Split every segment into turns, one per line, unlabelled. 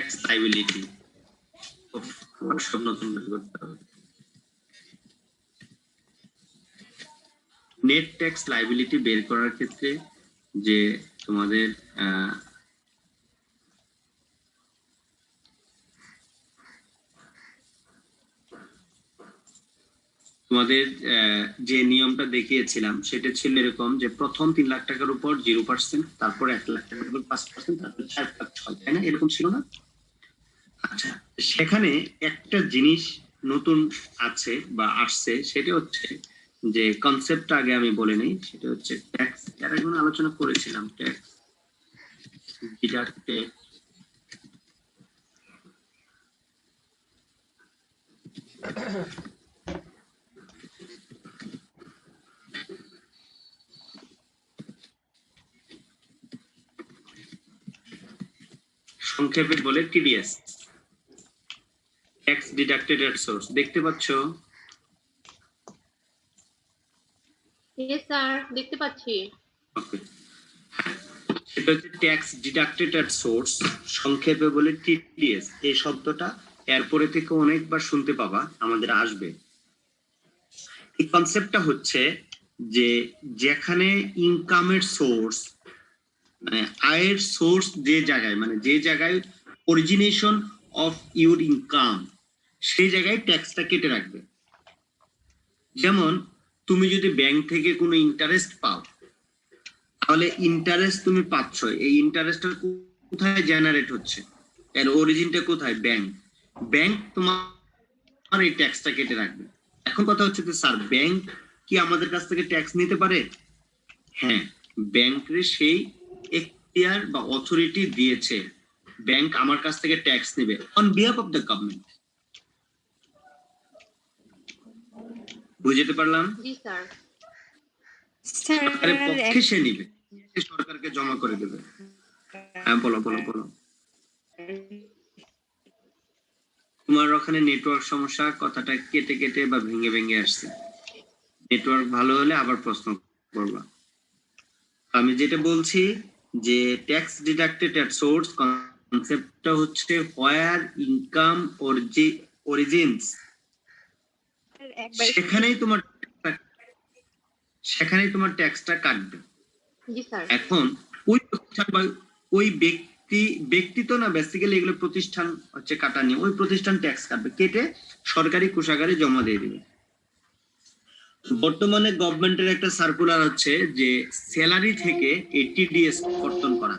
Tax liability সব নতুন করতে হবে। নেট ট্যাক্স লাইবিলিটি বের করার ক্ষেত্রে যে তোমাদের যে নিয়মটা দেখিয়েছিলাম সেটা ছিল এরকম যে প্রথম 3 লাখ টাকার উপর 0%, তারপর 1 লাখ টাকার উপর 5%, তারপর 4 লাখ 6, তাই না? এরকম ছিল না? আচ্ছা, সেখানে একটা জিনিস নতুন আছে বা আসছে, সেটা হচ্ছে যে কনসেপ্টটা আগে আমি বলে নেই, সেটা হচ্ছে ট্যাক্স। এর আগে আলোচনা করেছিলাম ট্যাক্স ডিডাক্টেড সংক্ষেপে বলে টিডিএস, ট্যাক্স ডিডাক্টেড এট সোর্স। দেখতে পাচ্ছ?
यस স্যার, দেখতে পাচ্ছি।
ওকে, এটা হচ্ছে ট্যাক্স ডিডাক্টেড এট সোর্স, সংক্ষেপে বলে টিডিএস। এই শব্দটা এরপরে থেকে অনেকবার শুনতে পাবা, আমাদের আসবে। এই কনসেপ্টটা হচ্ছে যে যেখানে ইনকামের সোর্স, মানে আয়ের সোর্স যে জায়গায়, মানে যে জায়গায় অরিজিনেশন অফ ইউর ইনকাম, সেই জায়গায় ট্যাক্সটা কেটে রাখবে। যেমন তুমি যদি ব্যাংক থেকে কোনো ইন্টারেস্ট পাও, তাহলে ইন্টারেস্ট তুমি পাচ্ছ, এই ইন্টারেস্টটা কোথায় জেনারেট হচ্ছে, এর অরিজিনটা কোথায়? ব্যাংক। ব্যাংক তোমার এই ট্যাক্সটা কেটে রাখবে। এখন কথা হচ্ছে যে স্যার, ব্যাংক কি আমাদের কাছ থেকে ট্যাক্স নিতে পারে? হ্যাঁ, ব্যাংকের সেই এখতিয়ার বা অথরিটি দিয়েছে, ব্যাংক আমার কাছ থেকে ট্যাক্স নেবে on behalf of the government. বুঝতে পারলাম?
জি স্যার।
সরকারের পক্ষে সে নিবে, সরকারকে জমা করে দেবে। হ্যাঁ, বলো বলো বলো। তোমার ওখানে নেটওয়ার্ক সমস্যা, কথাটা কেটে কেটে বা ভেঙে ভেঙে আসছে। নেটওয়ার্ক ভালো হলে আবার প্রশ্ন করবা। আমি যেটা বলছি যে ট্যাক্স ডিডাক্টেড এট সোর্স কনসেপ্টটা হচ্ছে হোয়ার ইনকাম অরিজিনস, সেখানেই তোমার ট্যাক্সটা কাটবে।
জি স্যার।
এখন ওই প্রতিষ্ঠান বা ওই ব্যক্তি তো না, বেসিক্যালি এগুলো প্রতিষ্ঠান হচ্ছে কাটা নিয়ে, ওই প্রতিষ্ঠান ট্যাক্স কাটবে, কেটে সরকারি কোষাগারে জমা দিয়ে দিবে। বর্তমানে গভর্নমেন্টের একটা সার্কুলার হচ্ছে যে স্যালারি থেকে এই টিডিএস কর্তন করা,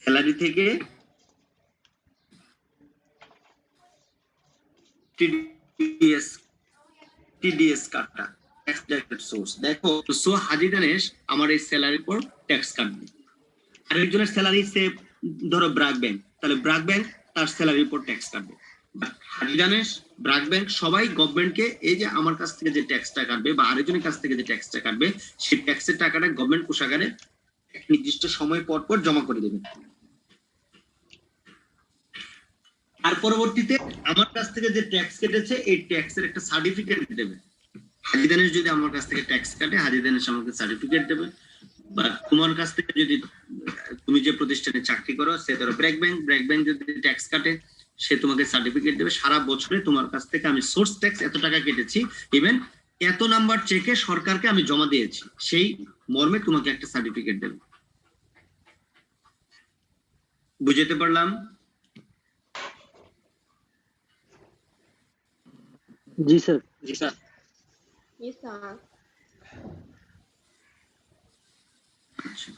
স্যালারি থেকে টিডিএস কাটা, ট্যাক্স ডিডাক্টেড সোর্স। দেখো, সো হাজি দানেশ আমার এই স্যালারির উপর ট্যাক্স কাটবে। আরেকজনের স্যালারি সে ধরো ব্র্যাক ব্যাংক, তাহলে ব্র্যাক ব্যাংক তার স্যালারির উপর ট্যাক্স কাটবে। হাজি দানেশ, ব্র্যাক ব্যাংক সবাই গভর্নমেন্টকে এই যে আমার কাছ থেকে যে ট্যাক্সটা কাটবে বা আরেকজনের কাছ থেকে যে ট্যাক্সটা কাটবে, সেই ট্যাক্সের টাকাটা গভর্নমেন্ট কোষাগারে নির্দিষ্ট সময় পর পর জমা করে দেবে। আর পরবর্তীতে আমার কাছ থেকে যে ট্যাক্স কেটেছে এই ট্যাক্সের একটা সার্টিফিকেট দেবে। হাজি দানেশ যদি আমার কাছ থেকে ট্যাক্স কাটে, হাজি দানেশ আমাকে সার্টিফিকেট দেবে। বা তোমার কাছ থেকে যদি, তুমি যে প্রতিষ্ঠানে চাকরি করো, সে ধরো ব্র্যাক ব্যাংক যদি ট্যাক্স কাটে, সে তোমাকে সার্টিফিকেট দেবে সারা বছরে তোমার কাছ থেকে আমি সোর্স ট্যাক্স এত টাকা কেটেছি, ইভেন এত নাম্বার চেকে সরকারকে আমি জমা দিয়েছি, সেই মর্মে তোমাকে একটা সার্টিফিকেট দেবে। বুঝতে পারলাম?
জি স্যার।
জি স্যার।
Yes sir.
আচ্ছা,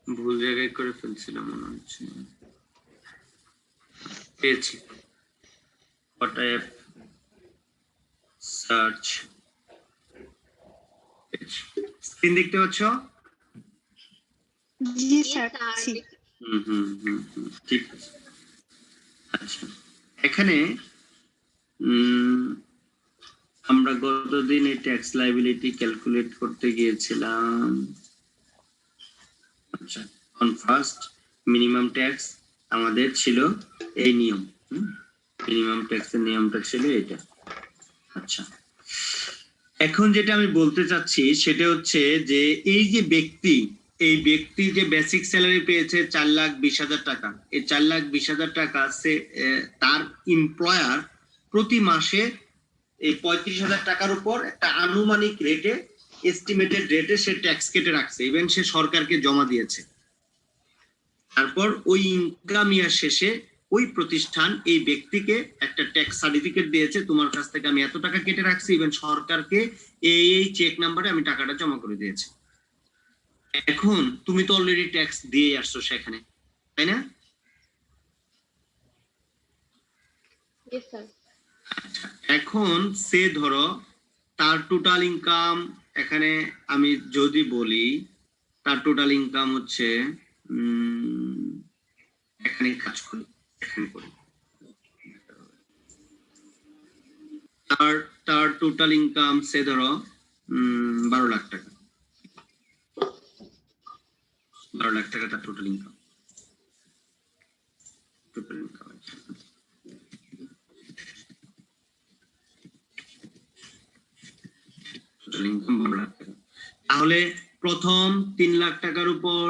ভুল জায়গায় করে ফেলছিলাম মনে হচ্ছে। পেয়েছি। What I have search screen দেখতে পাচ্ছ?
জি স্যার
Yes, sir.
জি।
ঠিক আছে। আচ্ছা, এখানে আমরা গতদিন এই ট্যাক্স লায়াবিলিটি ক্যালকুলেট করতে গিয়েছিলাম। আচ্ছা, অন ফার্স্ট মিনিমাম ট্যাক্স আমাদের ছিল এই নিয়ম। মিনিমাম ট্যাক্সের নিয়মটা ছিল এটা। আচ্ছা, এখন যেটা আমি বলতে চাচ্ছি সেটা হচ্ছে যে এই যে এই ব্যক্তি যে বেসিক স্যালারি পেয়েছে 4,20,000 টাকা, এই 4,20,000 টাকা সে তার এমপ্লয়ার প্রতি মাসে এই 35,000 টাকার উপর একটা আনুমানিক রেটে, এস্টিমেটেড রেটে সে ট্যাক্স কেটে রাখছে, ইভেন সে সরকারকে জমা দিয়েছে। তারপর ওই ইনকাম ইয়ার শেষে ওই প্রতিষ্ঠান এই ব্যক্তিকে একটা ট্যাক্স সার্টিফিকেট দিয়েছে, তোমার কাছ থেকে আমি এত টাকা কেটে রাখছি, ইভেন সরকারকে এই চেক নাম্বারে আমি টাকাটা জমা করে দিয়েছি। এখন তুমি তো অলরেডি ট্যাক্স দিয়ে আসছো সেখানে, তাই না?
Yes, sir.
এখন সে ধরো তার টোটাল ইনকাম, এখানে আমি যদি বলি তার টোটাল ইনকাম হচ্ছে এখানে কাজ করি, এখানে করি, তার টোটাল ইনকাম সে ধরো 12 লাখ টাকা, 12 লাখ টাকা তার total income. Total income income 12 lakh টাকা। তাহলে প্রথম 3 লাখ টাকার উপর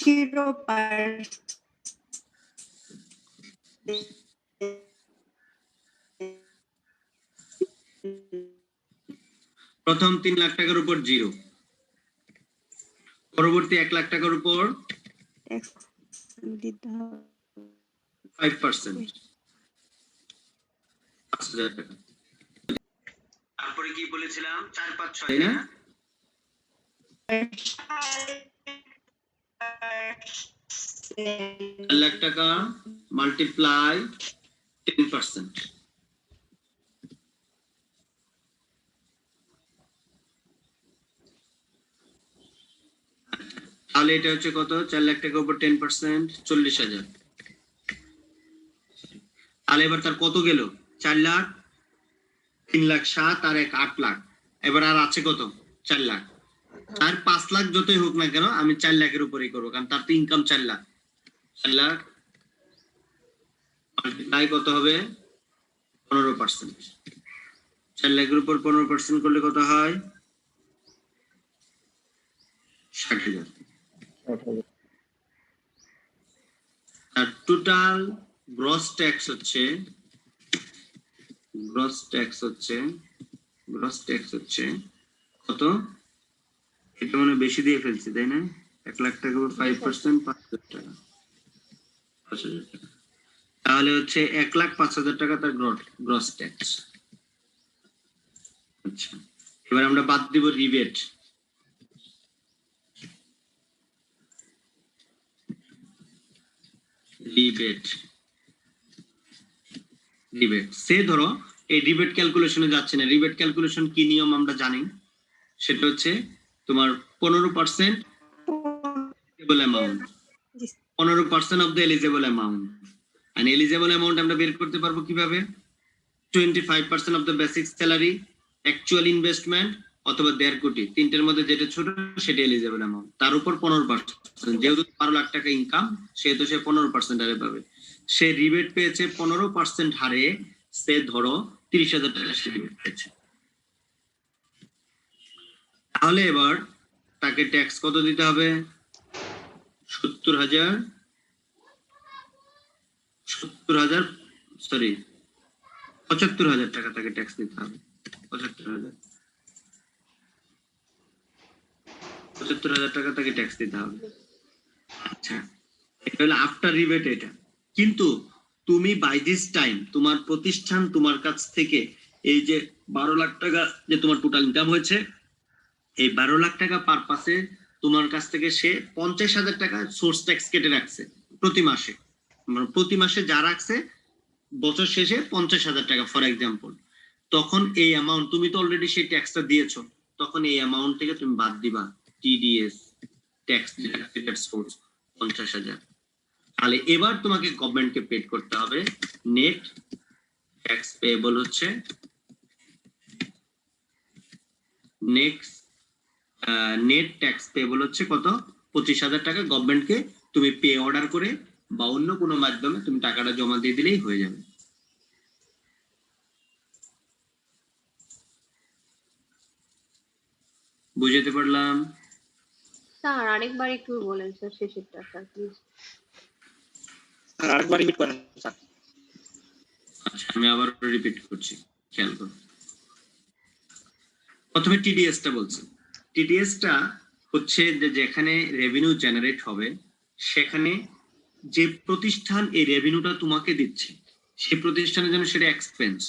0%।
প্রথম 3 লাখ টাকার উপর 0, পরবর্তী 1 লাখ টাকার উপর
ট্যাক্স দিতে হবে
5%, 5,000 টাকা। তারপরে কি বলেছিলাম 4, 5, 6, তাই না? 4 লাখ টাকা মাল্টিপ্লাই 10%, তাহলে এটা হচ্ছে কত? 4 লাখ টাকা উপর 10% 40,000। তাহলে এবার তার কত গেল? 4 লাখ, 3 লাখ 7 আর 1 8 লাখ। এবার আর আছে কত? 4 লাখ। আর 5 লাখ যতই হোক না কেন আমি 4 লাখের উপরেই করবো, কারণ তার তো ইনকাম 4 লাখ। 4 লাখ মাল্টিপ্লাই কত হবে? 15%। 4 লাখের উপর 15% করলে কত হয়? 60,000। আর টোটাল গ্রস ট্যাক্স হচ্ছে কত? এটা মানে বেশি দিয়ে ফেলছি, তাই না? 1 লাখ টাকা 5%, 5,000 টাকা, 5,000 টাকা। তাহলে হচ্ছে 1,05,000 টাকা তার গ্রস ট্যাক্স। আচ্ছা, এবার আমরা বাদ দিব রিবেট। সে ধরো এই রিবেট ক্যালকুলেশনে যাচ্ছে না। রিবেট ক্যালকুলেশন কি নিয়ম আমরা জানি, সেটা হচ্ছে তোমার 15% eligible amount, 15% of the eligible amount, and eligible amount আমরা বের করতে পারবো কিভাবে? 25% of the basic salary, actual investment অথবা 1.5 কোটি, তিনটের মধ্যে যেটা ছোট সেটা এলিজিবল অ্যামাউন্ট, তার উপর 15%। যেহেতু 12 লাখ টাকা ইনকাম, সেহেতু সে 15% হারে পাবে। সে রিবেট পেয়েছে 15% হারে, সে ধরো 30,000 টাকা সে রিবেট পেয়েছে। তাহলে এবার তাকে ট্যাক্স কত দিতে হবে? 70,000 সরি 75,000 টাকা তাকে ট্যাক্স দিতে হবে। 75,000 টাকা তাকে ট্যাক্স দিতে হবে। আচ্ছা, এটা হলো আফটার রিবেট। এটা কিন্তু তুমি বাই দিস টাইম তোমার প্রতিষ্ঠান তোমার কাছ থেকে এই যে 12 লাখ টাকা যে তোমার টোটাল ইনকাম হয়েছে, এই 12 লাখ টাকা পারপাসে তোমার কাছ থেকে সে 50,000 টাকা সোর্স ট্যাক্স কেটে রাখছে প্রতি মাসে। মানে প্রতি মাসে যা রাখছে বছর শেষে 50,000 টাকা ফর এক্সাম্পল, তখন এই অ্যামাউন্ট তুমি তো অলরেডি সেই ট্যাক্সটা দিয়েছো, তখন এই অ্যামাউন্ট থেকে তুমি বাদ দিবা টিডিএস ট্যাক্স ডিডাক্টেড সোর্স 50,000। তাহলে এবার তোমাকে গভর্নমেন্টকে পেড করতে হবে নেট ট্যাক্স পেয়েবল হচ্ছে নেট ট্যাক্স পেয়েবল হচ্ছে কত? 25,000 টাকা গভর্নমেন্টকে তুমি পে অর্ডার করে বা অন্য কোনো মাধ্যমে তুমি টাকাটা জমা দিয়ে দিলেই হয়ে যাবে। বুঝতে পারলাম?
স্যার আরেকবার একটু বলেন স্যার শেষেরটা স্যার প্লিজ।
স্যার আরেকবার রিপিট করেন স্যার।
আচ্ছা আমি আবার রিপিট করছি, খেয়াল করো। প্রথমে টিডিএসটা বলছি। টিডিএসটা হচ্ছে যে যেখানে রেভিনিউ জেনারেট হবে, সেখানে যে প্রতিষ্ঠান এই রেভিনিউটা তোমাকে দিচ্ছে সেই প্রতিষ্ঠানের জন্য সেটা এক্সপেন্স।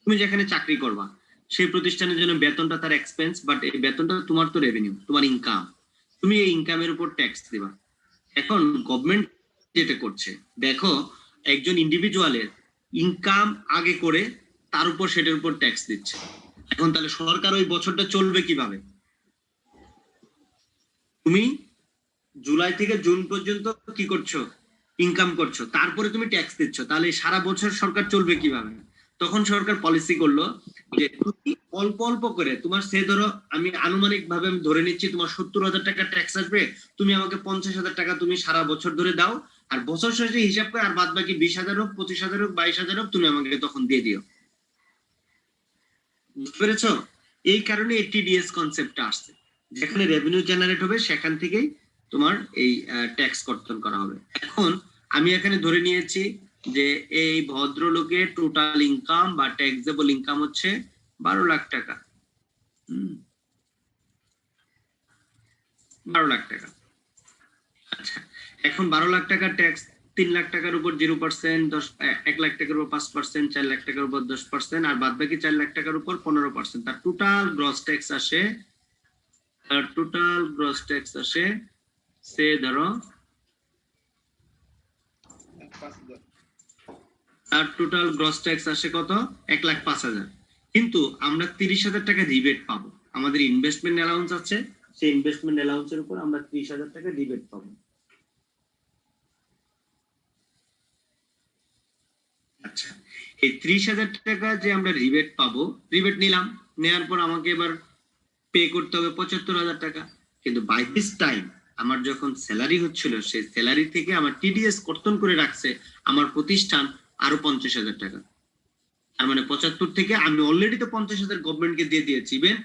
তুমি যেখানে চাকরি করবা সেই প্রতিষ্ঠানের জন্য বেতনটা তার এক্সপেন্স, বাট এই বেতনটা তোমার তো রেভিনিউ, তোমার ইনকাম, তুমি এই ইনকামের উপর ট্যাক্স দিবা। এখন গভর্নমেন্ট যেটা করছে, দেখো একজন ইন্ডিভিজুয়ালের ইনকাম আগে করে তার উপর সেটার উপর ট্যাক্স দিচ্ছে। এখন তাহলে সরকার ওই বছরটা চলবে কিভাবে? তুমি জুলাই থেকে জুন পর্যন্ত কি করছো? ইনকাম করছো, তারপরে তুমি ট্যাক্স দিচ্ছ, তাহলে সারা বছর সরকার চলবে কিভাবে? তখন সরকার পলিসি করলো যে তুমি অল্প অল্প করে তোমার, সে ধরো আমি আনুমানিক ভাবে আমি ধরে নিচ্ছি তোমার 70,000 টাকা ট্যাক্স আসবে, তুমি আমাকে 50,000 টাকা তুমি সারা বছর ধরে দাও, আর বছর শেষে হিসাব করে আর বাদ বাকি 20,000 হোক 25,000 হোক 22,000 হোক তুমি আমাকে তখন দিয়ে দিও। বুঝতে পেরেছো? এই কারণে এই টিডিএস কনসেপ্টটা আসছে, যেখানে রেভিনিউ জেনারেট হবে সেখান থেকেই তোমার এই ট্যাক্স কর্তন করা হবে। এখন আমি এখানে ধরে নিয়েছি যে এই ভদ্রলোকের টোটাল ইনকাম বা ট্যাক্সেবল ইনকাম হচ্ছে 12 লাখ টাকা। 12 লাখ টাকা। আচ্ছা এখন 12 লাখ টাকা ট্যাক্স, 3 লাখ টাকার উপর 0%, 1 লাখ টাকার উপর 5%, 4 লাখ টাকার উপর 10%, আর বাদ বাকি 4 লাখ টাকার উপর 15%। তার টোটাল গ্রস ট্যাক্স আসে, সে ধরো আর টোটাল গ্রস ট্যাক্স আসে কত? 1,05,000। কিন্তু আমরা 30,000 টাকা রিবেট পাবো, আমাদের ইনভেস্টমেন্ট অ্যালাউন্স আছে, সেই ইনভেস্টমেন্ট অ্যালাউন্সের উপর আমরা 30,000 টাকা রিবেট পাবো। আচ্ছা এই 30,000 টাকা যে আমরা রিবেট পাবো, রিবেট নিলাম, নেওয়ার পর আমাকে এবার পে করতে হবে 75,000 টাকা। কিন্তু বাই দিস টাইম আমার যখন স্যালারি হচ্ছিল, সেই স্যালারি থেকে আমার টিডিএস কর্তন করে রাখছে আমার প্রতিষ্ঠান আরো 50,000 টাকা। তার মানে 75 থেকে আমি অলরেডি তো 50,000 গভর্নমেন্টকে দিয়ে দিয়েছি, ইভেন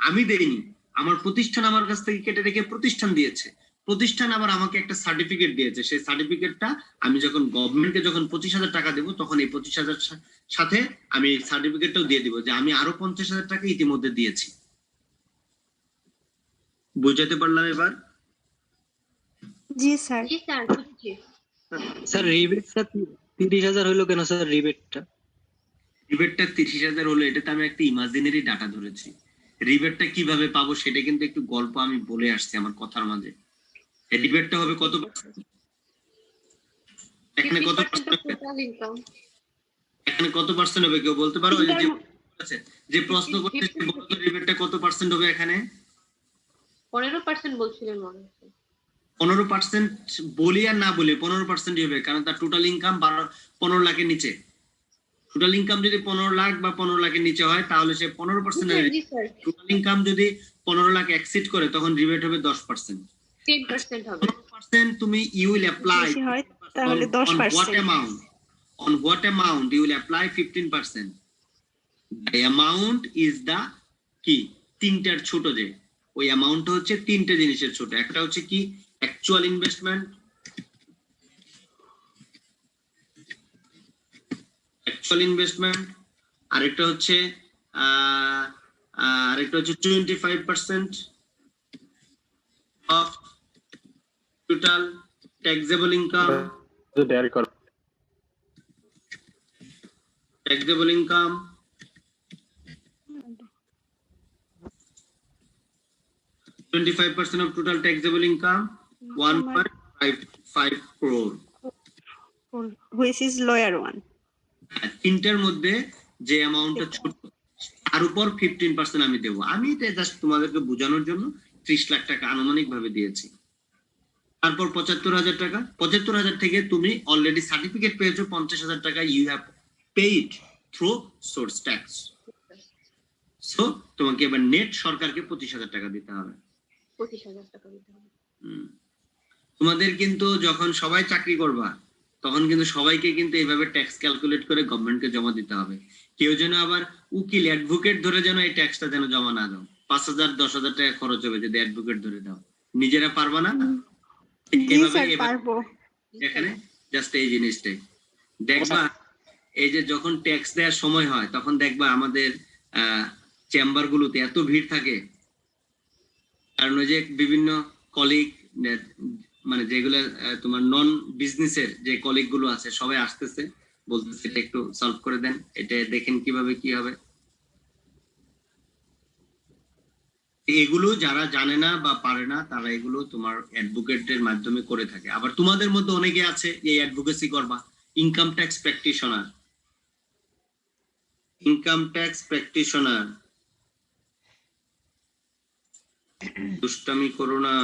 আমি দেইনি, আমার প্রতিষ্ঠান আমার কাছ থেকে কেটে রেখে প্রতিষ্ঠান দিয়েছে। প্রতিষ্ঠান আবার আমাকে একটা সার্টিফিকেট দিয়েছে, সেই সার্টিফিকেটটা আমি যখন গভর্নমেন্টকে যখন 25,000 টাকা দেবো, তখন এই 25,000 সাথে আমি সার্টিফিকেটটাও দিয়ে দিব যে আমি আরো 50,000 টাকা ইতিমধ্যে দিয়েছি। বুঝাতে পারলাম এবার?
জি স্যার।
জি স্যার বুঝছি।
স্যার রিবেটটা 30,000 হইলো কেন স্যার? রিবেটটা
30,000 হলো, এটাতে আমি একটা ইমাজিনারি ডাটা ধরেছি। রিবেটটা কিভাবে পাবো সেটা কিন্তু একটু গল্প আমি বলে আসছি আমার কথার মাঝে। রিবেটটা হবে কত পার্সেন্ট? এখানে কত
50%
পার্সেন্ট
of
হবে?
total income।
এখানে কত পার্সেন্ট হবে কেউ বলতে পারো? এই যে প্রশ্ন করছে সে বলতো রিবেটটা কত পার্সেন্ট হবে এখানে?
15% বলছিলেন মনে হচ্ছে।
15% বলি আর না বলি 15%ই হবে, কারণ তার টোটাল ইনকাম 15 লাখের নিচে। টোটাল ইনকাম যদি 15 লাখ বা 15 লাখের নিচে হয় তাহলে সে 15%।
জি স্যার।
টোটাল ইনকাম যদি 15 লাখ এক্সিড করে তখন রিবেট হবে 10%।
10% হবে।
10% তুমি you will apply
বেশি হয় তাহলে
on what
10%।
amount? On what amount you will apply 15%? The amount is the কি? তিনটার ছোট, যে ওই অ্যামাউন্ট হচ্ছে তিনটা জিনিসের ছোট। একটা হচ্ছে কি অ্যাকচুয়াল ইনভেস্টমেন্ট, আরেকটা হচ্ছে 25% of total taxable income, 25% of total taxable income, 1.55 crore.
Which is lower one.
তিনটার মধ্যে যে অ্যামাউন্টটা ছোট তার উপর 15% আমি দেবো। আমি এটা জাস্ট তোমাদেরকে বোঝানোর জন্য 30 লাখ টাকা আনুমানিক ভাবে দিয়েছি। তারপর 75,000 টাকা, 75,000 থেকে তুমি অলরেডি সার্টিফিকেট পেয়েছো 50,000 টাকা, you have paid through source tax. So তোমাকে এবার নেট সরকারকে 25,000 টাকা দিতে হবে।
25,000 টাকা দিতে হবে।
তোমাদের কিন্তু যখন সবাই চাকরি করবা তখন কিন্তু সবাইকে কিন্তু এইভাবে ট্যাক্স ক্যালকুলেট করে গভর্নমেন্টকে জমা দিতে হবে। কেউ যেন আবার উকিল অ্যাডভোকেট ধরে যেন এই ট্যাক্সটা যেন জমা না দাও। 5,000 10,000 টাকা খরচ হবে যদি অ্যাডভোকেট ধরে দাও। নিজেরা পারবা না।
জি স্যার পারবো।
এখানে জাস্ট এই জিনিসটাই দেখবা, এই যে যখন ট্যাক্স দেওয়ার সময় হয় তখন দেখবা আমাদের চেম্বার গুলোতে এত ভিড় থাকে, কারণ ওই যে বিভিন্ন কলিগ মানে যেগুলো তোমার নন বিজনেসের যে কলিগ গুলো আছে সবাই আসতেছে, বলতেছে এটা একটু সলভ করে দেন, এটা দেখেন কিভাবে কি হবে। এগুলো যারা জানে না বা পারে না তারা এগুলো তোমার অ্যাডভোকেটের মাধ্যমে করে থাকে। আবার তোমাদের মধ্যে অনেকে আছে এই অ্যাডভোকেসি করবা, income tax practitioner. Income tax practitioner, দুষ্টামি করো না।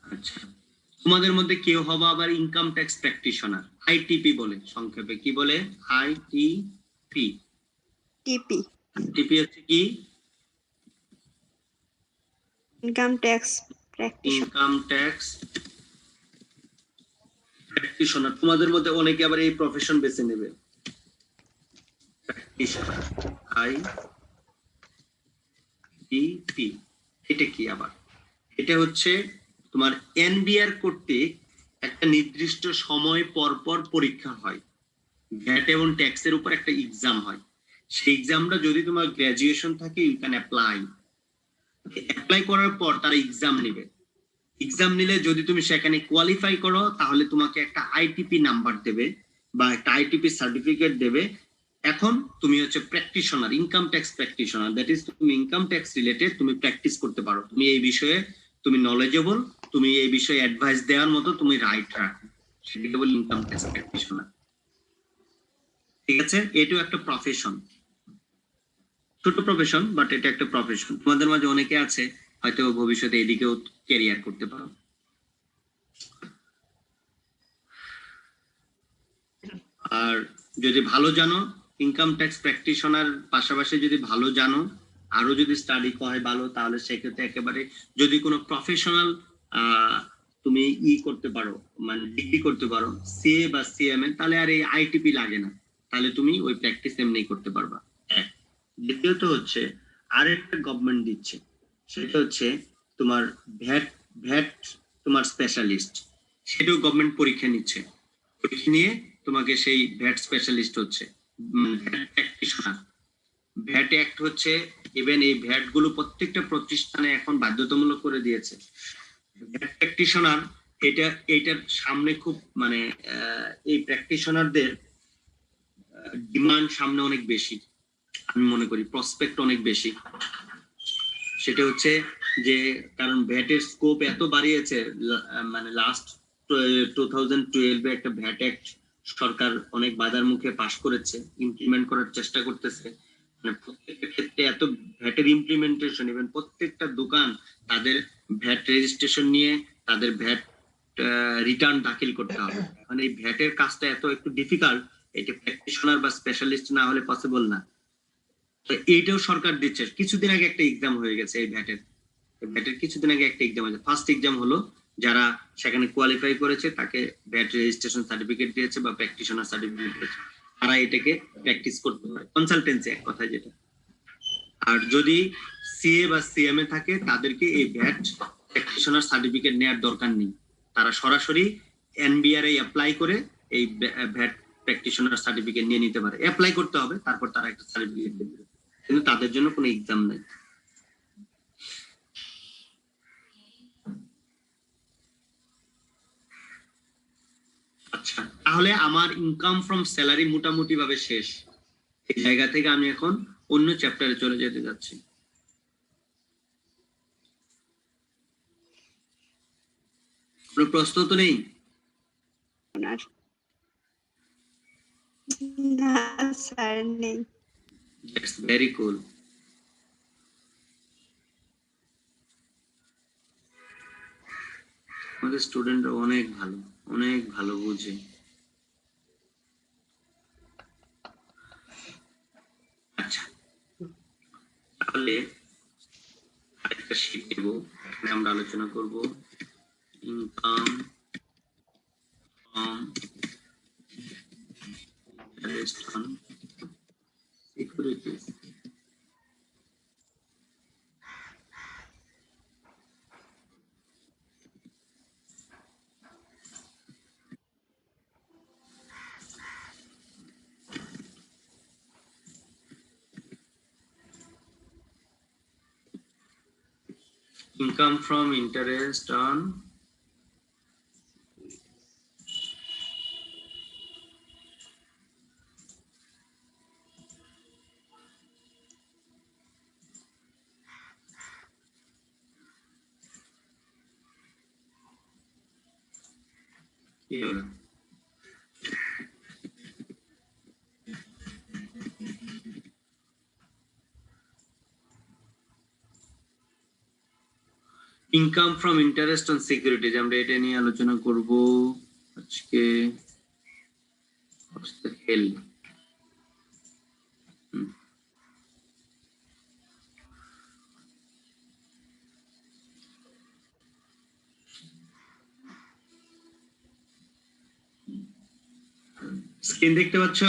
আচ্ছা, তোমাদের মধ্যে কেউ হবে আবার ইনকাম ট্যাক্স প্র্যাকটিশনার, আইটিপি বলে সংক্ষেপে। কি বলে? আইটিপি।
টিপি
টিপি হচ্ছে কি?
Income tax practitioner.
Income tax practitioner. তোমাদের মধ্যে অনেকে আবার এই প্রফেশন বেছে নেবে, প্র্যাকটিশনার আইটিপি। এটা কি আবার? এটা হচ্ছে তোমার এনবিআর করতে একটা নির্দিষ্ট সময় পর পর পরীক্ষা হয়, ভ্যাট এবং ট্যাক্সের উপর একটা এক্সাম হয়। সেই এক্সামটা যদি তোমার গ্রাজুয়েশন থাকে ইউ ক্যান অ্যাপ্লাই করার পর তারা এক্সাম নেবে। এক্সাম নিলে যদি তুমি সেখানে কোয়ালিফাই করো তাহলে তোমাকে একটা আইটিপি নাম্বার দেবে বা একটা আইটিপি সার্টিফিকেট দেবে। এখন তুমি হচ্ছে practitioner, income tax practitioner. That is তুমি ইনকাম ট্যাক্স রিলেটেড তুমি প্র্যাকটিস করতে পারো, তুমি এই বিষয়ে তুমি নলেজেবল, তুমি এই বিষয়ে অ্যাডভাইস দেওয়ার মতো তুমি রাইট রাখো, সেটাকে বলি ইনকাম ট্যাক্স প্র্যাকটিশনার। ঠিক আছে, এটাও একটা প্রফেশন, ছোট প্রফেশন বাট এটা একটা প্রফেশন। তোমাদের মাঝে অনেকে আছে হয়তো ভবিষ্যতে এদিকেও ক্যারিয়ার করতে পারো। আর যদি ভালো জানো ইনকাম ট্যাক্স প্র্যাকটিশনার পাশাপাশি যদি ভালো জানো, আরো যদি স্টাডি হয় ভালো, তাহলে সেক্ষেত্রে একেবারে যদি কোনো প্রফেশনাল তুমি করতে পারো, মানে ডিগ্রি করতে পারো সিএ বা সিএমএ, তাহলে আর এই আইটিপি লাগে না, তাহলে তুমি ওই প্র্যাকটিস এমনি করতে পারবা। দ্বিতীয়ত হচ্ছে আরেকটা গভর্নমেন্ট দিচ্ছে, সেটা হচ্ছে তোমার ভ্যাট তোমার স্পেশালিস্ট, সেটাও গভর্নমেন্ট পরীক্ষা নিচ্ছে। পরীক্ষা নিয়ে তোমাকে সেই ভ্যাট স্পেশালিস্ট হচ্ছে প্র্যাকটিশনার। ভ্যাট অ্যাক্ট হচ্ছে, ইভেন এই ভ্যাট গুলো প্রত্যেকটা প্রতিষ্ঠানে এখন বাধ্যতামূলক করে দিয়েছে। ভ্যাট প্র্যাকটিশনার এটার সামনে খুব মানে এই প্র্যাকটিশনারদের ডিমান্ড সামনে অনেক বেশি, আমি মনে করি প্রসপেক্ট অনেক বেশি। সেটা হচ্ছে যে কারণ ভ্যাটের স্কোপ এত বাড়িয়েছে, মানে লাস্ট 2012 একটা ভ্যাট অ্যাক্ট সরকার অনেক বাধার মুখে পাশ করেছে, ইমপ্লিমেন্ট করার চেষ্টা করতেছে। মানে প্রত্যেকটা ক্ষেত্রে এত ভ্যাটের ইমপ্লিমেন্টেশন, ইভেন প্রত্যেকটা দোকান তাদের ভ্যাট রেজিস্ট্রেশন নিয়ে তাদের ভ্যাট রিটার্ন দাখিল করতে হবে। মানে এই ভ্যাটের কাজটা এত একটু ডিফিকাল্ট, এটা প্র্যাকটিশনার বা স্পেশালিস্ট না হলে পসিবল না। তো এইটাও সরকার দিচ্ছে। কিছুদিন আগে একটা এক্সাম হয়ে গেছে এই ভ্যাটের কিছুদিন আগে একটা এক্সাম হয়েছে। ফার্স্ট এক্সাম হলো, যারা সেখানে কোয়ালিফাই করেছে তাকে ভ্যাট রেজিস্ট্রেশন সার্টিফিকেট দিয়েছে বা প্র্যাকটিশনার সার্টিফিকেট দিয়েছে, তারা এটাকে প্র্যাকটিস করতে পারে, কনসালটেন্সি এক কথায় যেটা। আর যদি সিএ বা সিএমএ থাকে তাদেরকে এই ভ্যাট প্র্যাকটিশনার সার্টিফিকেট নেওয়ার দরকার নেই, তারা সরাসরি এনবিআর অ্যাপ্লাই করে এই ভ্যাট প্র্যাকটিশনার সার্টিফিকেট নিয়ে নিতে পারে। অ্যাপ্লাই করতে হবে, তারপর তারা একটা সার্টিফিকেট দেবে, কিন্তু তাদের জন্য কোনো এক্সাম নেই। আচ্ছা, তাহলে আমার ইনকাম ফ্রম স্যালারি মোটামুটি ভাবে শেষ। এই জায়গা থেকে আমি এখন অন্য চ্যাপ্টারে চলে যেতে যাচ্ছি। কোনো প্রশ্ন তো নেই?
ওনার না স্যার নেই।
দ্যাটস ভেরি কুল। আমাদের স্টুডেন্টরা অনেক ভালো বুঝে। আচ্ছা, তাহলে আরেকটা শীট দেব, এখানে আমরা আলোচনা করব income from interest on securities. Income from interest on কি হলো? Income from interest on securities, আমরা এটা নিয়ে আলোচনা করব আজকে। হেল স্ক্রিন দেখতে পাচ্ছ?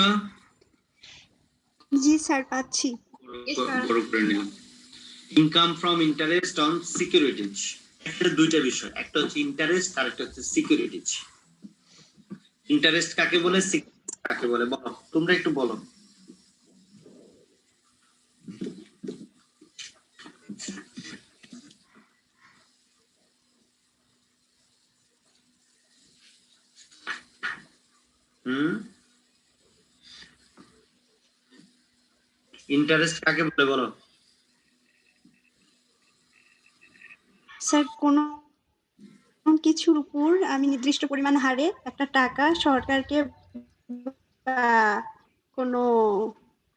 জি স্যার পাচ্ছি।
বড় করে নিলাম। Income from interest on securities, একটা দুইটা বিষয়, একটা হচ্ছে ইন্টারেস্ট আর একটা হচ্ছে সিকিউরিটিজ। ইন্টারেস্ট কাকে বলে, সিকিউরিটিজ কাকে বলে, বলো তোমরা একটু বলো। ইন্টারেস্ট কাকে বলে বলো?
স্যার কোনো কিছুর উপর আমি নির্দিষ্ট পরিমাণ হারে একটা টাকা সরকারকে বা কোনো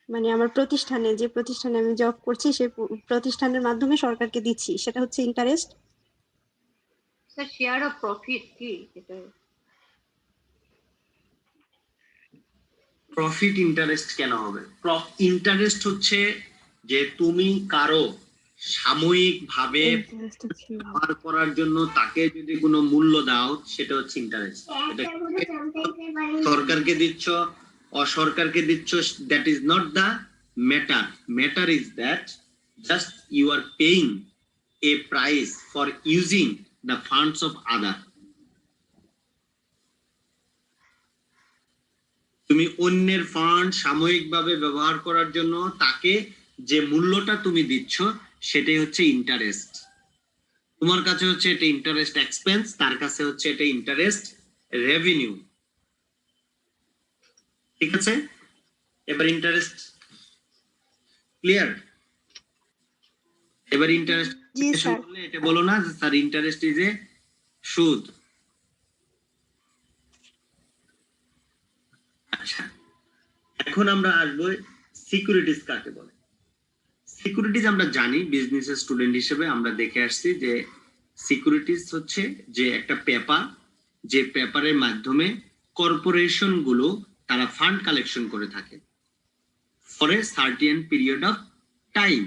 মানে আমার প্রতিষ্ঠানে, যে প্রতিষ্ঠানে আমি জব করছি সেই প্রতিষ্ঠানের মাধ্যমে সরকারকে দিচ্ছি, সেটা হচ্ছে interest.
Sir share of profit কি এটা?
প্রফিট ইন্টারেস্ট কেন হবে? ইন্টারেস্ট হচ্ছে যে তুমি কারো সাময়িক ভাবে ব্যবহার করার জন্য তাকে যদি কোনো মূল্য দাও, সেটা হচ্ছে ইন্টারেস্ট। এটা সরকারকে দিচ্ছ, অসরকারকে দিচ্ছ, that is not the matter. Matter is that just you are paying a price for using the funds of other. তুমি অন্যের ফান্ড সাময়িকভাবে ব্যবহার করার জন্য তাকে যে মূল্যটা তুমি দিচ্ছ, সেটাই হচ্ছে ইন্টারেস্ট। তোমার কাছে হচ্ছে এটা ইন্টারেস্ট এক্সপেন্স, তার কাছে হচ্ছে এটা ইন্টারেস্ট রেভিনিউ। ঠিক আছে? এবার ইন্টারেস্ট ক্লিয়ার? এবার ইন্টারেস্ট বললে এটা বলো না যে স্যার ইন্টারেস্ট ইজ এ সুদ। আচ্ছা, এখন আমরা আসবো সিকিউরিটিজ কাকে বলে। সিকিউরিটিজ আমরা জানি, বিজনেসের স্টুডেন্ট হিসেবে আমরা দেখে আসছি যে সিকিউরিটিজ হচ্ছে যে একটা পেপার, যে পেপারের মাধ্যমে কর্পোরেশন গুলো তারা ফান্ড কালেকশন করে থাকে for a certain period of time.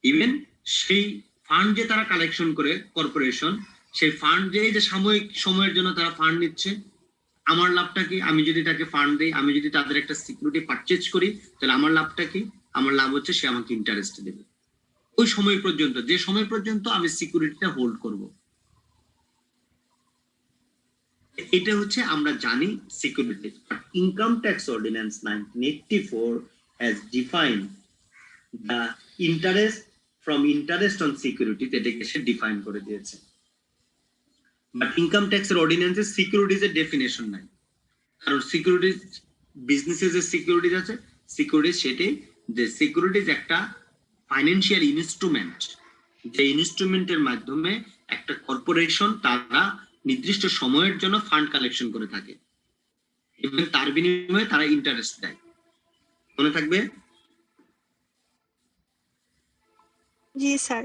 Even সেই ফান্ড যে তারা কালেকশন করে কর্পোরেশন, সেই ফান্ড যে সাময়িক সময়ের জন্য তারা ফান্ড নিচ্ছে, আমার লাভটা কি? আমি যদি তাকে ফান্ড দিই, আমি যদি তাদের একটা সিকিউরিটি পারচেজ করি, তাহলে আমার লাভটা কি? আমার লাভ হচ্ছে সে আমাকে ইন্টারেস্ট দেবে ওই সময় পর্যন্ত, যে সময় পর্যন্ত আমি সিকিউরিটিটা হোল্ড করব। এটা হচ্ছে আমরা জানি security. Income tax ordinance 1984 has defined the interest from interest on security, এটাকে সে ডিফাইন করে দিয়েছে। বাট ইনকাম ট্যাক্সের অর্ডিন্যান্সে সিকিউরিটিজ এর ডেফিনেশন নাই, কারণ সিকিউরিটিজ বিজনেসে যে সিকিউরিটিজ আছে সিকিউরিটি সেটাই যে সিকিউরিটিজ একটা ফাইন্যান্সিয়াল ইনস্ট্রুমেন্ট, যে ইনস্ট্রুমেন্টের মাধ্যমে একটা কর্পোরেশন তারা নির্দিষ্ট সময়ের জন্য ফান্ড কালেকশন করে থাকে এবং তার বিনিময়ে তারা ইন্টারেস্ট দেয়। মনে থাকবে?
জি স্যার।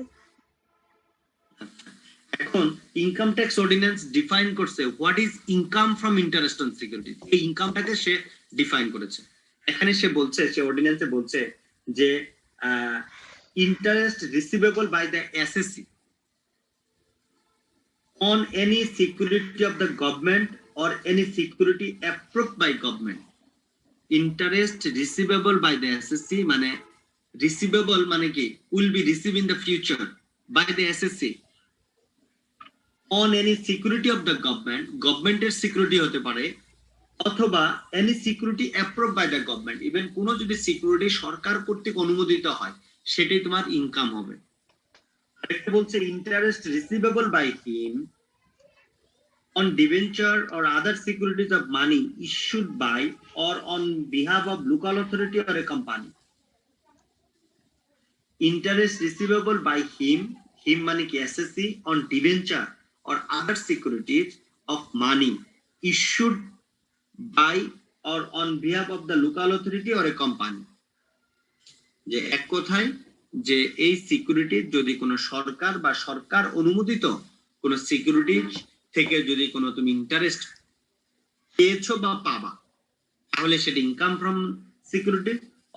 এখন ইনকাম ট্যাক্স অর্ডিন্যান্স ডিফাইন করছে what is income from interest on securities. এই ইনকামটাকে সে ডিফাইন করেছে। এখানে সে বলছে, সে অর্ডিন্যান্সে বলছে যে interest receivable by the SSC on any security of the government or any security approved by government. Interest receivable by the SSC মানে receivable মানে কি will be received in the future by the SSC on any security of the government, governmenটের security হতে পারে অথবা any security approved by the government, even কোন যদি security সরকার কর্তৃক অনুমোদিত হয় সেটাই তোমার ইনকাম হবে। আরেকটা বলছে interest receivable by him on debenture or other securities of money issued by or on behalf of local authority or a company. Interest receivable by him money ki SSC on debenture or other securities of money issued by or on behalf of the local authority or a company. যে এক কথায় যে এই security যদি কোনো সরকার বা সরকার অনুমোদিত কোনো সিকিউরিটি থেকে যদি কোনো তুমি ইন্টারেস্ট পেয়েছো বা পাবা তাহলে সেটা ইনকাম ফ্রম সিকিউরিটি,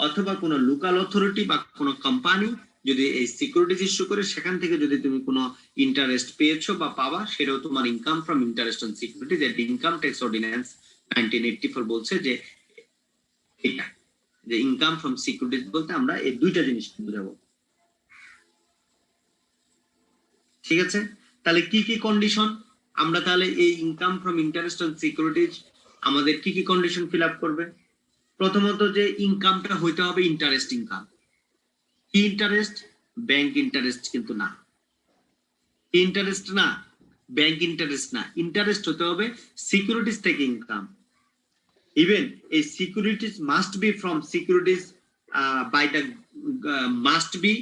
অথবা কোনো লোকাল অথরিটি বা কোনো কোম্পানি যদি এই সিকিউরিটিজ ইস্যু করে সেখান থেকে যদি তুমি কোনো ইন্টারেস্ট পেয়েছো বা পাবা সেটাও তোমার income from interest on security. যে ইনকাম ট্যাক্স অর্ডিন্যান্স 1984 বলছে যে এটা যে ইনকাম ফ্রম সিকিউরিটিজ বলতে আমরা এই দুইটা জিনিস বুঝাবো। ঠিক আছে, তাহলে কি কি কন্ডিশন আমরা তাহলে এই income from interest on securities আমাদের কি কি কন্ডিশন ফিল আপ করবে? প্রথমত যে ইনকামটা হইতে হবে ইন্টারেস্ট ইনকাম। কি ইন্টারেস্ট? ব্যাংক ইন্টারেস্ট কিন্তু না। কি ইন্টারেস্ট না? ব্যাংক ইন্টারেস্ট না। ইন্টারেস্ট হতে হবে সিকিউরিটিজ থেকে ইনকাম। ইভেন এই securities must be from securities by the must be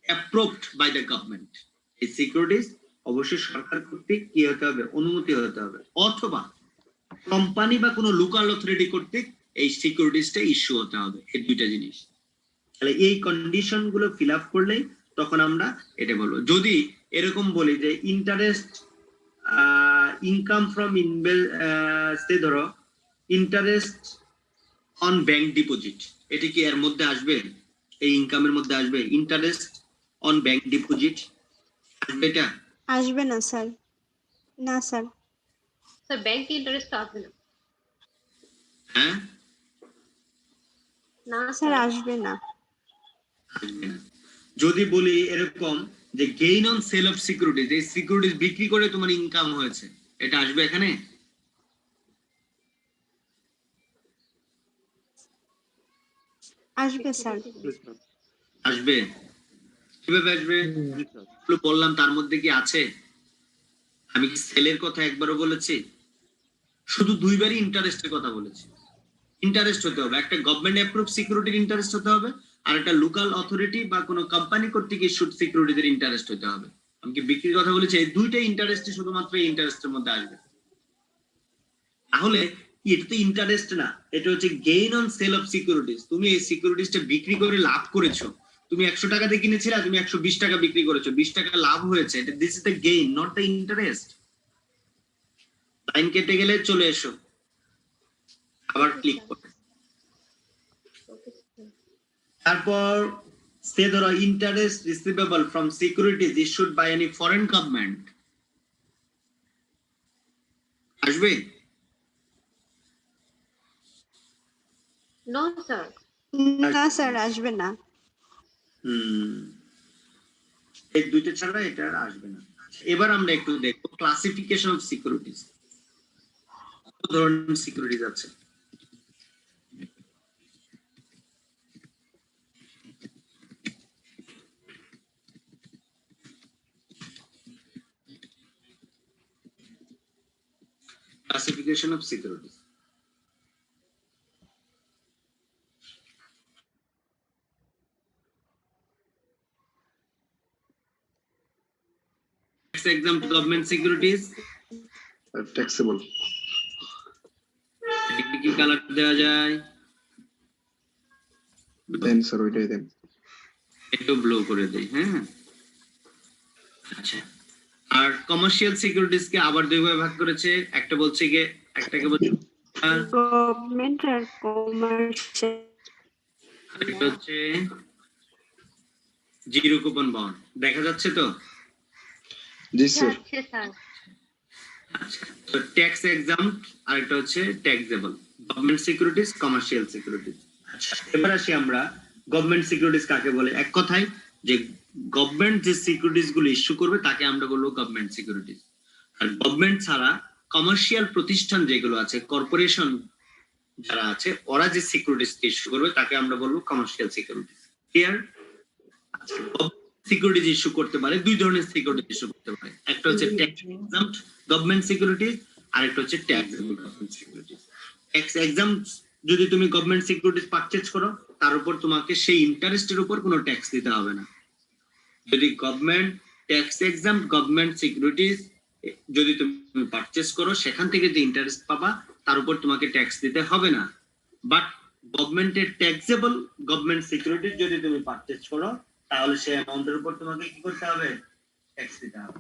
approved by the government. এই সিকিউরিটিজ অবশ্যই সরকার কর্তৃক কি হতে হবে? অনুমতি হতে হবে, অথবা কোম্পানি বা কোনো লোকাল অথরিটি কর্তৃক এই সিকিউরিটিজটা ইস্যু হতে হবে। এই দুইটা জিনিস। তাহলে এই কন্ডিশন গুলো ফিল আপ করলেই তখন আমরা এটা বলবো। যদি এরকম বলি যে ইন্টারেস্ট ইনকাম ফ্রম সে ধরো ইন্টারেস্ট অন ব্যাংক ডিপোজিট, এটা কি এর মধ্যে আসবে? এই ইনকামের মধ্যে আসবে ইন্টারেস্ট অন ব্যাংক ডিপোজিট? আসবে এটা?
আসবে না স্যার। না স্যার।
স্যার ব্যাংক ইন্টারেস্ট আসবে না।
হ্যাঁ
না
স্যার আসবে না।
আসবে না। যদি বলি এরকম যে gain on sell of securities, এই সিকিউরিটিজ বিক্রি করে তোমার ইনকাম হয়েছে, এটা আসবে এখানে?
আসবে স্যার।
আসবে। কিভাবে আসবে? বললাম তার মধ্যে কি আছে? আমি কি সেলের কথা একবারও বলেছি? শুধু দুইবারই ইন্টারেস্টের কথা বলেছি। ইন্টারেস্ট হতে হবে, একটা গভর্নমেন্ট অ্যাপ্রুভ সিকিউরিটির ইন্টারেস্ট হতে হবে, আর একটা লোকাল অথরিটি বা কোনো কোম্পানি কর্তৃক ইস্যুড সিকিউরিটির ইন্টারেস্ট হতে হবে। আমি কি বিক্রির কথা বলেছি? এই দুইটা ইন্টারেস্টই শুধুমাত্র এই ইন্টারেস্টের মধ্যে আসবে। তাহলে এটা তো ইন্টারেস্ট না, এটা হচ্ছে gain on sell of securities. তুমি এই সিকিউরিটিজটা বিক্রি করে লাভ করেছো, তুমি 100 টাকা দিয়ে কিনেছিলে, তুমি 120 টাকা বিক্রি করেছো, 20 টাকা লাভ হয়েছে, এটা this is the gain, not the interest. Line কেটে গেলে চলে এসো, আবার ক্লিক করো। তারপর সে ধরো interest receivable from securities issued by any foreign government, আসবে?
No sir.
না স্যার আসবে না।
এই দুইটা ছাড়া এটা আর আসবে না। এবার আমরা একটু দেখবো ক্লাসিফিকেশন অফ সিকিউরিটিজ। কত ধরনের সিকিউরিটিজ আছে? Classification of securities. exempt government securities
taxable.
কি কালার দেওয়া যায়?
দেন স্যার ওইটাই দেন।
একটু ব্লো করে দেই, হ্যাঁ। আচ্ছা, আর কমার্শিয়াল সিকিউরিটিজ কে আবার দুই ভাগে ভাগ করেছে। একটা বলছে কি, একটাকে বলছে
গভর্নমেন্ট আর কমার্শিয়াল।
এটা হচ্ছে জিরো কুপন বন্ড। দেখা যাচ্ছে তো?
জি স্যার।
যাচ্ছে স্যার।
আচ্ছা, তো ট্যাক্স এক্সাম্পট আর একটা হচ্ছে taxable. Government securities, commercial securities. আচ্ছা, এবার আসি আমরা গভর্নমেন্ট সিকিউরিটিজ কাকে বলে। এক কথায় যে গভর্নমেন্ট যে সিকিউরিটিজ গুলো ইস্যু করবে তাকে আমরা বলবো গভর্নমেন্ট সিকিউরিটিজ। আর গভর্নমেন্ট ছাড়া কমার্শিয়াল প্রতিষ্ঠান যেগুলো আছে, কর্পোরেশন যারা আছে, ওরা যে সিকিউরিটিজ ইস্যু করবে তাকে আমরা বলবো commercial securities. Clear? Securities issue করতে পারে, দুই ধরনের সিকিউরিটি ইস্যু করতে পারে। একটা হচ্ছে ট্যাক্স এক্সাম্পট গভর্নমেন্ট সিকিউরিটিজ, আর একটা হচ্ছে ট্যাক্সেবল গভর্নমেন্ট সিকিউরিটিজ। ট্যাক্স এক্সাম্পট যদি তুমি গভর্নমেন্ট সিকিউরিটিজ পারচেজ করো, তার উপর তোমাকে সেই ইন্টারেস্টের উপর কোনো ট্যাক্স দিতে হবে না। যদি government tax exempt government securities যদি তুমি পারচেজ করো, সেখান থেকে যে ইন্টারেস্ট পাবা তার উপর তোমাকে ট্যাক্স দিতে হবে না। বাট গভর্নমেন্টের ট্যাক্সেবল গভর্নমেন্ট সিকিউরিটিজ যদি তুমি পারচেজ করো, তাহলে সেই অ্যামাউন্টের উপর তোমাকে কি করতে হবে? ট্যাক্স দিতে হবে।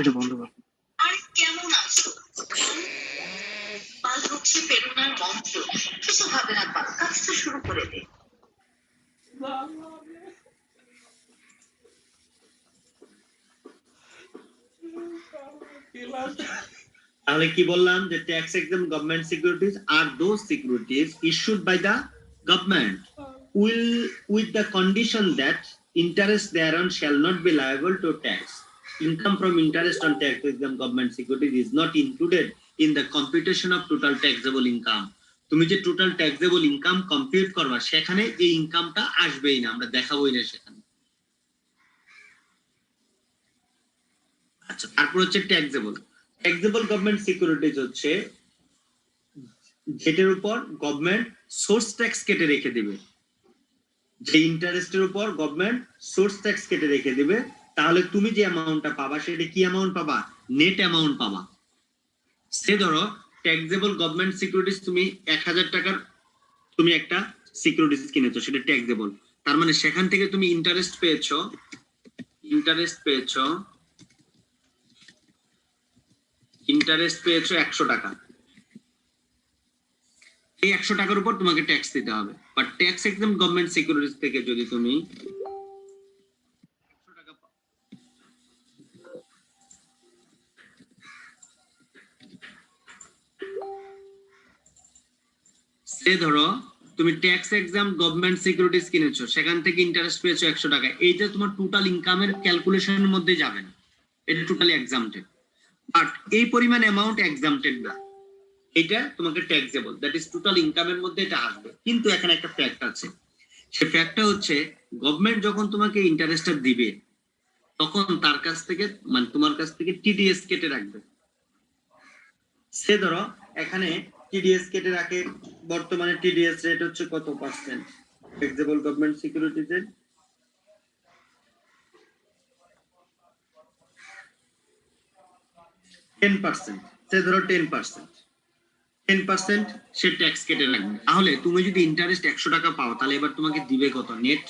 এটা বন্ধ কর।
আর কেমন আছো? পাল হচ্ছে প্রেরণার মন্ত্র। কিছু ভাবে না পাল, কাজটা শুরু করে দে।
তাহলে কি বললাম যে ট্যাক্স এক্সাম্পট গভর্নমেন্ট সিকিউরিটিজ আর those securities issued by the government will with the condition that interest thereon shall not be liable to tax. Income from interest on tax exempt government securities is not included in the computation of total taxable income. তুমি যে total taxable income compute করবা, সেখানে এই ইনকামটা আসবেই না, আমরা দেখাবোই না সেখানে। আচ্ছা, তারপর হচ্ছে ট্যাক্সেবল। ট্যাক্সেবল গভর্নমেন্ট সিকিউরিটিজ হচ্ছে যেটার উপর গভর্নমেন্ট সোর্স ট্যাক্স কেটে রেখে দিবে। যে ইন্টারেস্টের উপর গভর্নমেন্ট সোর্স ট্যাক্স কেটে রেখে দিবে, তাহলে তুমি যে অ্যামাউন্টটা পাবা সেটা কি অ্যামাউন্ট পাবা? নেট অ্যামাউন্ট পাবা। সে ধরো ট্যাক্সেবল গভর্নমেন্ট সিকিউরিটিজ তুমি 1000 টাকার তুমি একটা সিকিউরিটিজ কিনেছো, সেটা ট্যাক্সেবল। তার মানে সেখান থেকে তুমি ইন্টারেস্ট পেয়েছো 100 টাকা। এই 100 টাকার উপর তোমাকে ট্যাক্স দিতে হবে। But tax exempt government securities থেকে যদি তুমি 100 টাকা পাও, সে ধরো তুমি ট্যাক্স এক্সাম্পট গভর্নমেন্ট সিকিউরিটিজ কিনেছো, সেখান থেকে ইন্টারেস্ট পেয়েছো 100 টাকা, এইটা তোমার টোটাল ইনকামের ক্যালকুলেশনের মধ্যে যাবে না, এটা টোটালি এক্সাম্পটেড। বাট এই পরিমাণ অ্যামাউন্ট এক্সাম্পটেড না, এটা তোমাকে ট্যাক্সেবল, দ্যাট ইজ টোটাল ইনকামের মধ্যে এটা আসবে। কিন্তু এখানে একটা ফ্যাক্ট আছে, সে ফ্যাক্টটা হচ্ছে গভর্নমেন্ট যখন তোমাকে ইন্টারেস্টটা দিবে, তখন তার কাছ থেকে মানে তোমার কাছ থেকে টিডিএস কেটে রাখবে। সে ধরো এখানে টিডিএস কেটে রাখে, বর্তমানে টিডিএস রেট হচ্ছে কত পার্সেন্ট? ট্যাক্সেবল গভর্নমেন্ট সিকিউরিটিজের 10%। সে ধরো 10% সে ট্যাক্স কেটে রাখবে। তাহলে তুমি যদি ইন্টারেস্ট 100 টাকা পাও, তাহলে এবার তোমাকে দিবে কত? নেট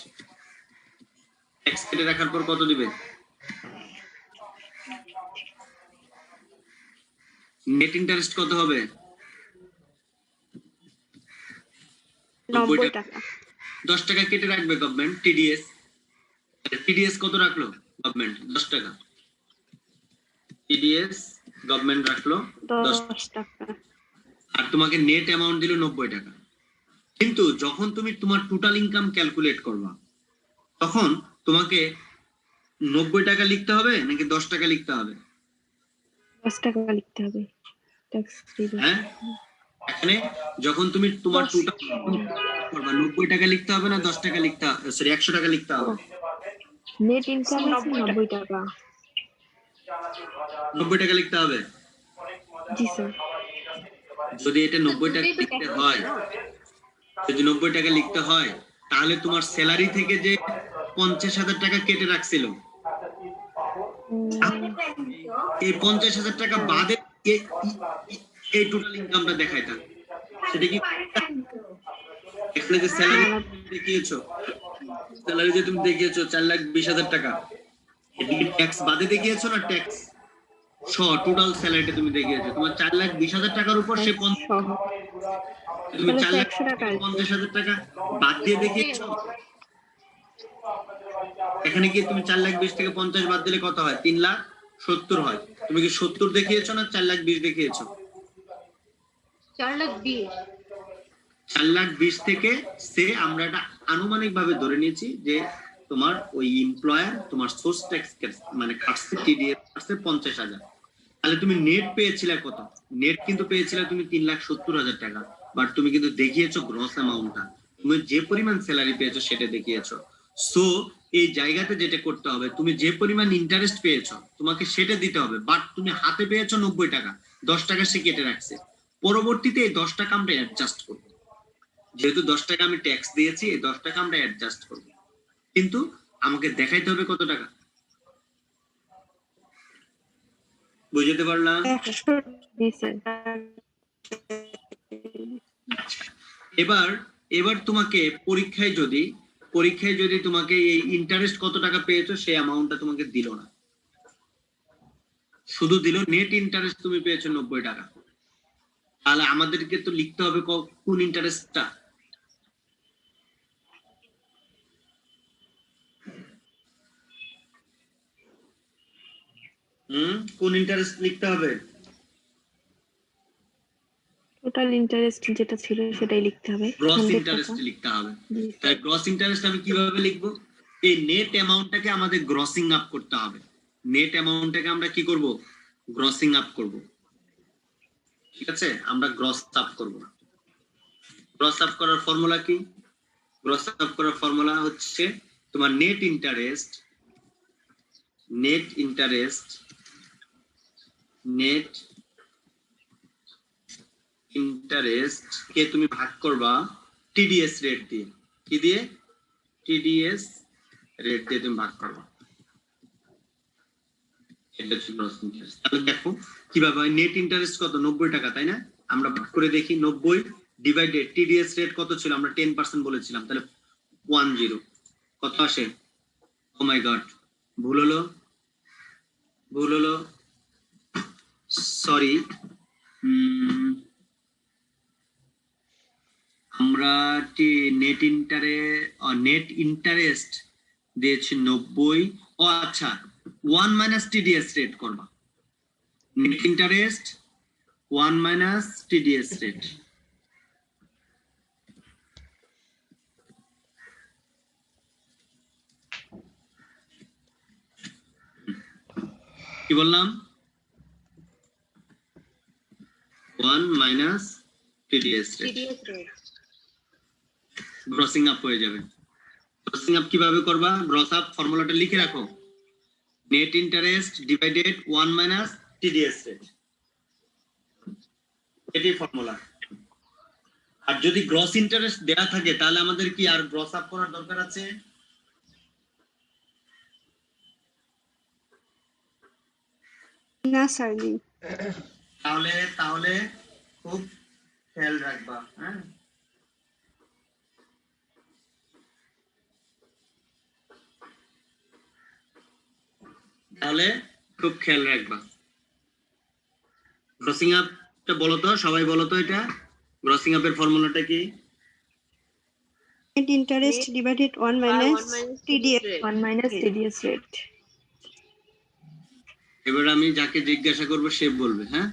ট্যাক্স কেটে রাখার পর কত দিবে? নেট ইন্টারেস্ট কত হবে?
90 টাকা।
10 টাকা কেটে রাখবে গভর্নমেন্ট টিডিএস। টিডিএস কত রাখলো গভর্নমেন্ট? 10 টাকা। টিডিএস গভর্নমেন্ট রাখলো
10 টাকা,
আর তোমাকে নেট অ্যামাউন্ট দিল 90 টাকা। কিন্তু যখন তুমি তোমার টোটাল ইনকাম ক্যালকুলেট করবা, তখন তোমাকে 90 টাকা লিখতে হবে নাকি 10 টাকা লিখতে হবে?
10 টাকা লিখতে হবে ট্যাক্স ফ্রি।
হ্যাঁ, এখানে যখন তুমি তোমার টোটাল করবা, 90 টাকা লিখতে হবে না 10 টাকা লিখতে হবে? সরি, 100 টাকা লিখতে হবে।
নেট ইনকাম 90 টাকা।
90 টাকা লিখতে হবে।
জি স্যার।
যদি এটা 90 টাকা
দুটোই তো
লিখতে
tax
হয়,
না?
যদি 90 টাকা লিখতে হয়, তাহলে তোমার স্যালারি থেকে যে 50,000 টাকা কেটে রাখছিল, এই 50,000 টাকা বাদে এই টোটাল ইনকামটা দেখাইতাম। সেটা কি এখানে যে স্যালারি দেখিয়েছো, স্যালারি যে তুমি দেখিয়েছো 4,20,000 টাকা, এটা কি ট্যাক্স বাদে দেখিয়েছো না ট্যাক্স সহ টোটাল স্যালারিটা তুমি দেখিয়েছো? তোমার 4,20,000 টাকার উপর সে
সহ।
তুমি
তাহলে
4,00,000
তো 100 টাকা আসবে।
50,000 টাকা বাদ দিয়ে দেখিয়েছো। এখানে কি তুমি 4,20,000 থেকে 50 বাদ দিলে কত হয়? 3,70,000 হয়। তুমি কি 70 দেখিয়েছো না 4,20,000 দেখিয়েছো?
4,20,000
4,20,000 থেকে সে আমরা এটা আনুমানিক ভাবে ধরে নিয়েছি যে তোমার ওই এমপ্লয়ার তোমার সোর্স ট্যাক্স মানে কাটছে, টিডিএস কাটছে 50,000। তাহলে তুমি নেট পেয়েছিলে কত? নেট কিন্তু পেয়েছিলে তুমি 3,70,000 টাকা, বাট তুমি কিন্তু দেখিয়েছো গ্রস অ্যামাউন্টটা। তুমি যে পরিমাণ স্যালারি পেয়েছো সেটা দেখিয়েছো। সো এই জায়গাতে যেটা করতে হবে, তুমি যে পরিমাণ ইন্টারেস্ট পেয়েছো তোমাকে সেটা দিতে হবে, বাট তুমি হাতে পেয়েছো 90 টাকা, 10 টাকা সে কেটে রাখছে। পরবর্তীতে এই 10 টাকা আমরা অ্যাডজাস্ট করবো। যেহেতু 10 টাকা আমি ট্যাক্স দিয়েছি, এই 10 টাকা আমরা অ্যাডজাস্ট করবো, কিন্তু আমাকে দেখাইতে হবে কত টাকা। বুঝতে পারলাম?
100
এবার তোমাকে পরীক্ষায় যদি তোমাকে এই ইন্টারেস্ট কত টাকা পেয়েছো সেই অ্যামাউন্টটা তোমাকে দিল না, শুধু দিল নেট ইন্টারেস্ট তুমি পেয়েছো 90 টাকা, তাহলে আমাদেরকে তো লিখতে হবে কোন ইন্টারেস্টটা। কোন ইন্টারেস্ট লিখতে হবে?
টোটাল ইন্টারেস্ট যেটা ছিল সেটাই লিখতে হবে।
গ্রস
100
ইন্টারেস্ট
টাকা।
লিখতে হবে।
জি,
তাই গ্রস ইন্টারেস্ট আমি কিভাবে লিখবো? এই নেট অ্যামাউন্টটাকে আমাদের গ্রসিং আপ করতে হবে। নেট অ্যামাউন্টটাকে আমরা কি করব? গ্রসিং আপ করব। ঠিক আছে, আমরা গ্রস আপ করব। গ্রস আপ করার ফর্মুলা কি? গ্রস আপ করার ফর্মুলা হচ্ছে তোমার নেট ইন্টারেস্ট কে তুমি ভাগ করবা টিডিএস রেট দিয়ে। কি দিয়ে? টিডিএস রেট দিয়ে তুমি ভাগ করবা। এটা হচ্ছে গ্রস ইন্টারেস্ট। তাহলে দেখো কিভাবে হয়। নেট ইন্টারেস্ট কত? 90 টাকা, তাই না? আমরা ভাগ করে দেখি 90 ডিভাইডেড টিডিএস রেট কত ছিল? আমরা 10% বলেছিলাম, তাহলে 10 কত আসে? ও মাই গড, ভুল হলো সরি। আমরা নেট ইন্টারেস্ট দিয়েছি 90। ও আচ্ছা, 1 মাইনাস টিডিএস রেট করবা। Net interest 1 minus TDS rate. কি বললাম? 1 minus TDS rate.
TDS rate।
Grossing up হয়ে যাবে। গ্রসিং আপ কিভাবে করবা? গ্রস আপ ফর্মুলাটা লিখে রাখো, net interest divided 1 minus TDS rate, এটাই ফর্মুলা। আর যদি গ্রস ইন্টারেস্ট দেয়া থাকে তাহলে আমাদের কি আর গ্রস আপ করার দরকার আছে?
না স্যার নেই।
তাহলে খুব খেয়াল রাখবা। হ্যাঁ, তাহলে খুব খেয়াল রাখবা। গ্রসিং আপটা বলো তো, সবাই বলো তো, এটা গ্রসিং আপের ফর্মুলাটা কি?
Net interest divided 1
1
minus
minus
TDS.
rate।
1 minus TDS rate.
এবার আমি যাকে জিজ্ঞাসা করবো সে বলবে। হ্যাঁ,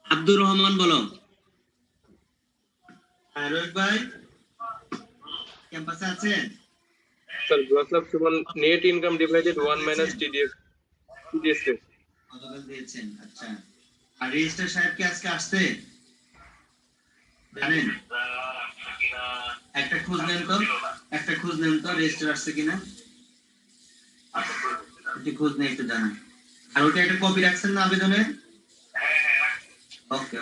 আব্দুর রহমান বলো। রোহিত ভাই ক্যাম্পাসে আছেন?
Sir, gross up equal net income divided 1 minus TDS rate.
কতকাল দিয়েছেন? আচ্ছা, আর রেজিস্ট্রার সাহেব কি আজকে আসছে জানেন? একটা খোঁজ নেন তো রেজিস্ট্রার আসছে কিনা, একটু খোঁজ নেই, একটু জানান। আর ওটা একটা কপি রাখছেন না আবেদনের? ওকে।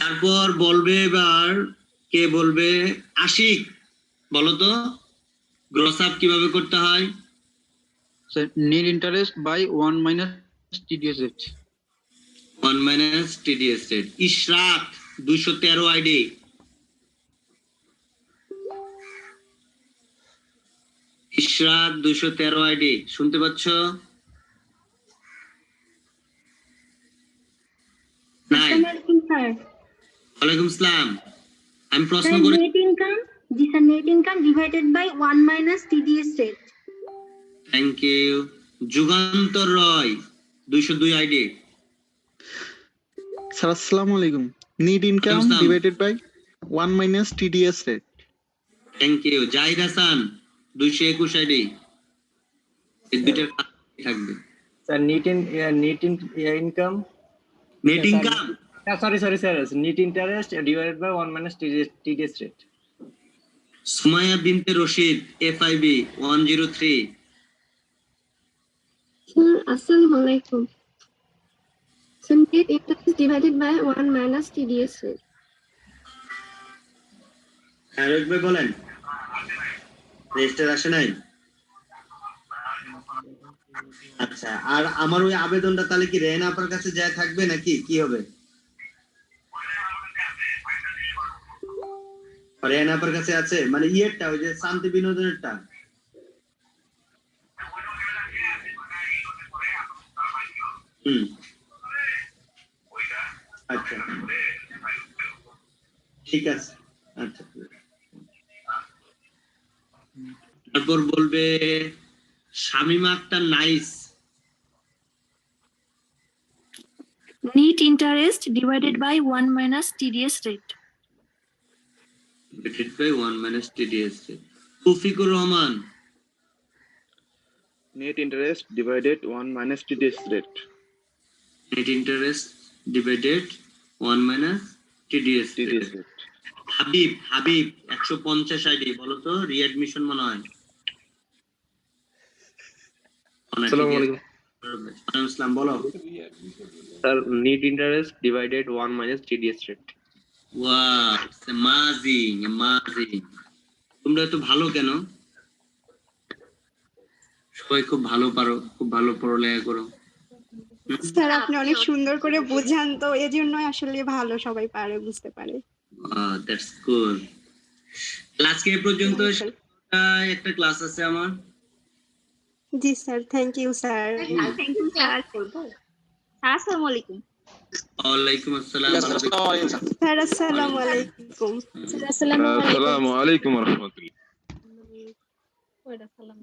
তারপর বলবে এবার কে বলবে? আশিক, বলো তো গ্রস আপ কিভাবে করতে হয়?
Sir net interest by 1 minus TDS rate.
1 minus TDS rate. Ishraq 213 ID. Ishraq 213 ID, শুনতে পাচ্ছ? নাই। ওয়ালাইকুম আসসালাম। আমি প্রশ্ন করি।
নেট ইনকাম, জি sir, net income divided by 1 minus TDS rate.
Thank you. Jugantor Roy 202 ID.
Sir আসসালামু আলাইকুম। নেট ইনকাম
আসসালাম।
Divided by 1 minus TDS rate.
Thank you. Zahid Hasan 221 ID. এই দুইটার কাছে থাকবে।
Sir income,
net income,
sorry sir, net interest divided by 1 minus TDS rate.
Sumaiya Binte Rashid FIB 103।
Sir আসসালামু আলাইকুম। Sir net interest divided by 1 minus TDS rate.
আরেক ভাই বলেন, register আসে নাই? আচ্ছা, আর আমার ওই আবেদনটা তাহলে কি রেহানা আপার কাছে যায় থাকবে নাকি কি হবে? রেহানা আপার কাছে আছে, মানে ইয়েরটা ওই যে শান্তি বিনোদনেরটা? আচ্ছা ঠিক আছে। আচ্ছা, তারপর বলবে Shamima Akter nice.
Net interest divided by 1 minus TDS rate.
divided by 1 minus TDS rate. Toufiqur Rahman
Net interest divided 1 minus TDS rate.
net interest divided 1 minus TDS rate. Habib 150 ID, বলো তো রিঅ্যাডমিশন মনে হয়।
আসসালামু আলাইকুম।
ওয়ালাইকুম আসসালাম, বলো।
Sir net interest divided 1 minus TDS rate.
Wow, amazing. তোমরা এত ভালো কেন? সবাই খুব ভালো পারো, খুব ভালো পড়ালেখা করো।
স্যার আপনি অনেক সুন্দর করে বোঝান, তো এজন্য আসলে ভালো সবাই পারে, বুঝতে পারে।
That's cool. আজকে এই পর্যন্ত একটা ক্লাস আছে আমার।
জি sir, thank you sir.
Thank you sir. আসসালামু আলাইকুম।
ওয়ালাইকুম আসসালাম।
স্যার আসসালামু আলাইকুম।
আসসালামু আলাইকুম।
Assalamu alaikum warahmatullahi.
ওয়া রাহমাতুল্লাহ।